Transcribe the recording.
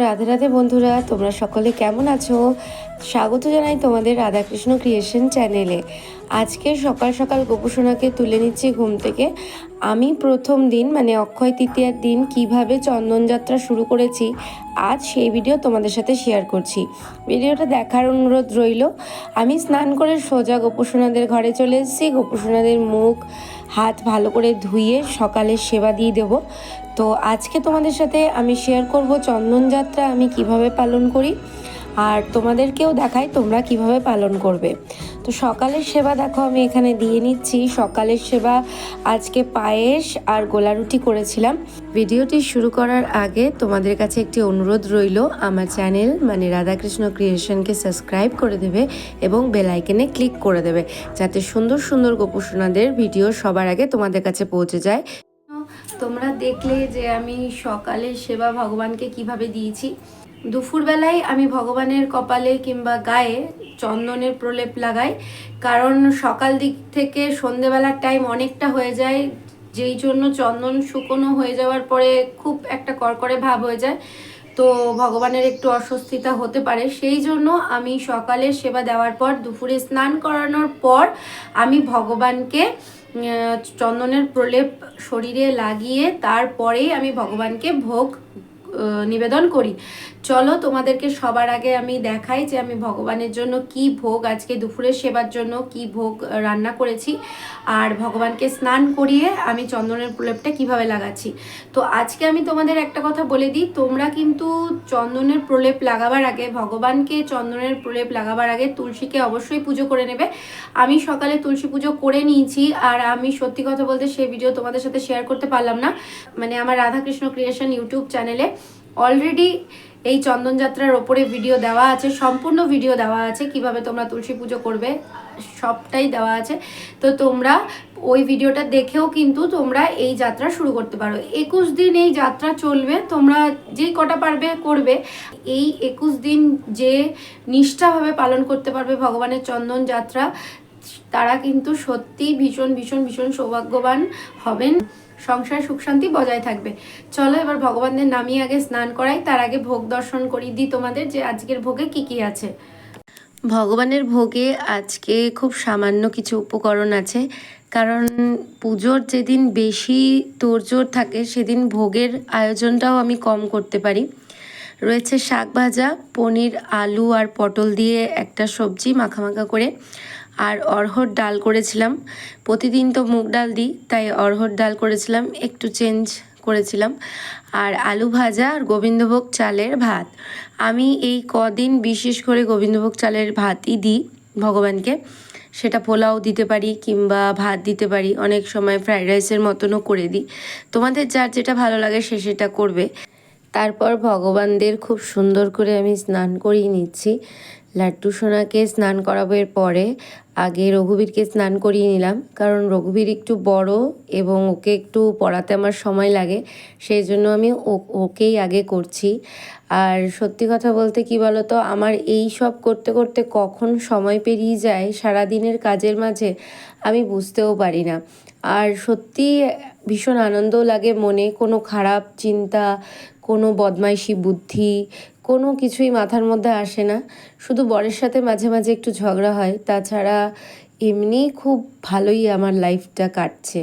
রাধে রাধে বন্ধুরা, তোমরা সকলে কেমন আছো? স্বাগত জানাই তোমাদের রাধাকৃষ্ণ ক্রিয়েশন চ্যানেলে। আজকে সকাল সকাল গোপুসোনাকে তুলে নিচ্ছি ঘুম থেকে। আমি প্রথম দিন মানে অক্ষয় তৃতীয়ার দিন কিভাবে চন্দনযাত্রা শুরু করেছি আজ সেই ভিডিও তোমাদের সাথে শেয়ার করছি। ভিডিওটা দেখার অনুরোধ রইল। আমি স্নান করে সোজা গোপুসোনাদের ঘরে চলে এসেছি। গোপুসোনাদের মুখ হাত ভালো করে ধুয়ে সকালের সেবা দিয়ে দেবো। তো আজকে তোমাদের সাথে আমি শেয়ার করব চন্দনযাত্রা আমি কিভাবে পালন করি, আর তোমাদেরকেও দেখাই তোমরা কিভাবে পালন করবে। তো সকালের সেবা দেখো আমি এখানে দিয়ে নিচ্ছি। সকালের সেবা আজকে পায়েস আর গোলা রুটি করেছিলাম। ভিডিওটি শুরু করার আগে তোমাদের কাছে একটি অনুরোধ রইল, আমার চ্যানেল মানে রাধাকৃষ্ণ ক্রিয়েশনকে সাবস্ক্রাইব করে দেবে এবং বেল আইকনে ক্লিক করে দেবে, যাতে সুন্দর সুন্দর গোপুসোনাদের ভিডিও সবার আগে তোমাদের কাছে পৌঁছে যায়। তোমরা দেখলে যে আমি সকালের সেবা ভগবানকে কিভাবে দিয়েছি। দুপুরবেলায় আমি ভগবানের কপালে কিংবা গায়ে চন্দনের প্রলেপ লাগাই, কারণ সকাল দিক থেকে সন্ধেবেলার টাইম অনেকটা হয়ে যায়, যেই জন্য চন্দন শুকনো হয়ে যাওয়ার পরে খুব একটা কড়কড়ে ভাব হয়ে যায়, তো ভগবানের একটু অস্বস্তিতা হতে পারে। সেই জন্য আমি সকালে সেবা দেওয়ার পর দুপুরে স্নান করানোর পর আমি ভগবানকে চন্দনের প্রলেপ শরীরে লাগিয়ে তারপরেই আমি ভগবানকে ভোগ নিবেদন করি। চলো তোমাদেরকে সবার আগে আমি দেখাই যে আমি ভগবানের জন্য কি ভোগ আজকে দুপুরের সেবার জন্য কি ভোগ রান্না করেছি, আর ভগবানকে স্নান করিয়ে আমি চন্দনের প্রলেপটা কিভাবে লাগাচ্ছি। তো আজকে আমি তোমাদের একটা কথা বলে দিই, তোমরা কিন্তু চন্দনের প্রলেপ লাগাবার আগে, ভগবানকে চন্দনের প্রলেপ লাগাবার আগে তুলসীকে অবশ্যই পুজো করে নেবে। আমি সকালে তুলসী পুজো করে নিয়েছি, আর আমি সত্যি কথা বলতে সেই ভিডিও তোমাদের সাথে শেয়ার করতে পারলাম না। মানে আমার রাধাকৃষ্ণ ক্রিয়েশন ইউটিউব চ্যানেলে অলরেডি এই চন্দনযাত্রার ওপরে ভিডিও দেওয়া আছে, সম্পূর্ণ ভিডিও দেওয়া আছে কিভাবে তোমরা তুলসী পুজো করবে, সবটাই দেওয়া আছে। তো তোমরা ওই ভিডিওটা দেখেও কিন্তু তোমরা এই যাত্রা শুরু করতে পারো। 21 দিন এই যাত্রা চলবে, তোমরা যেই কটা পারবে করবে। এই 21 দিন যে নিষ্ঠাভাবে পালন করতে পারবে ভগবানের চন্দন যাত্রা, তারা কিন্তু সত্যি ভীষণ ভীষণ ভীষণ সৌভাগ্যবান হবেন, সংসার সুখ শান্তি বজায় থাকবে। চলো এবার ভগবানদের নামিয়ে আগে স্নান করাই, তার আগে ভোগ দর্শন করিয়ে দিই তোমাদের যে আজকের ভোগে কি কি আছে। ভগবানের ভোগে আজকে খুব সামান্য কিছু উপকরণ আছে, কারণ পুজোর যেদিন বেশি তোড়জোড় থাকে সেদিন ভোগের আয়োজনটাও আমি কম করতে পারি। রয়েছে শাক ভাজা, পনির, আলু আর পটল দিয়ে একটা সবজি মাখা করে, আর অড়হর ডাল করেছিলাম। প্রতিদিন তো মুগ ডাল দিই, তাই অড়হর ডাল করেছিলাম, একটু চেঞ্জ করেছিলাম। আর আলু ভাজা আর গোবিন্দভোগ চালের ভাত। আমি এই কদিন বিশেষ করে গোবিন্দভোগ চালের ভাতই দিই ভগবানকে। সেটা পোলাও দিতে পারি কিংবা ভাত দিতে পারি, অনেক সময় ফ্রাইড রাইসের মতনও করে দিই। তোমাদের যার যেটা ভালো লাগে সে সেটা করবে। তারপর ভগবানদের খুব সুন্দর করে আমি স্নান করিয়ে নিচ্ছি। লাড্ডু সোনাকে স্নান করাবার পরে আগে রঘুবীরকে স্নান করিয়ে নিলাম, কারণ রঘুবীর একটু বড় এবং ওকে একটু পড়াতে আমার সময় লাগে, সেই জন্য আমি ওকেই আগে করছি। আর সত্যি কথা বলতে কি বলো তো, আমার এই সব করতে করতে কখন সময় পেরিয়ে যায় সারাদিনের কাজের মাঝে আমি বুঝতেও পারি না। আর সত্যি ভীষণ আনন্দও লাগে মনে, কোনো খারাপ চিন্তা, কোনো বদমাইশি বুদ্ধি কোনো কিছুই মাথার মধ্যে আসে না। শুধু বরের সাথে মাঝে মাঝে একটু ঝগড়া হয়, তাছাড়া এমনি খুব ভালোই আমার লাইফটা কাটছে।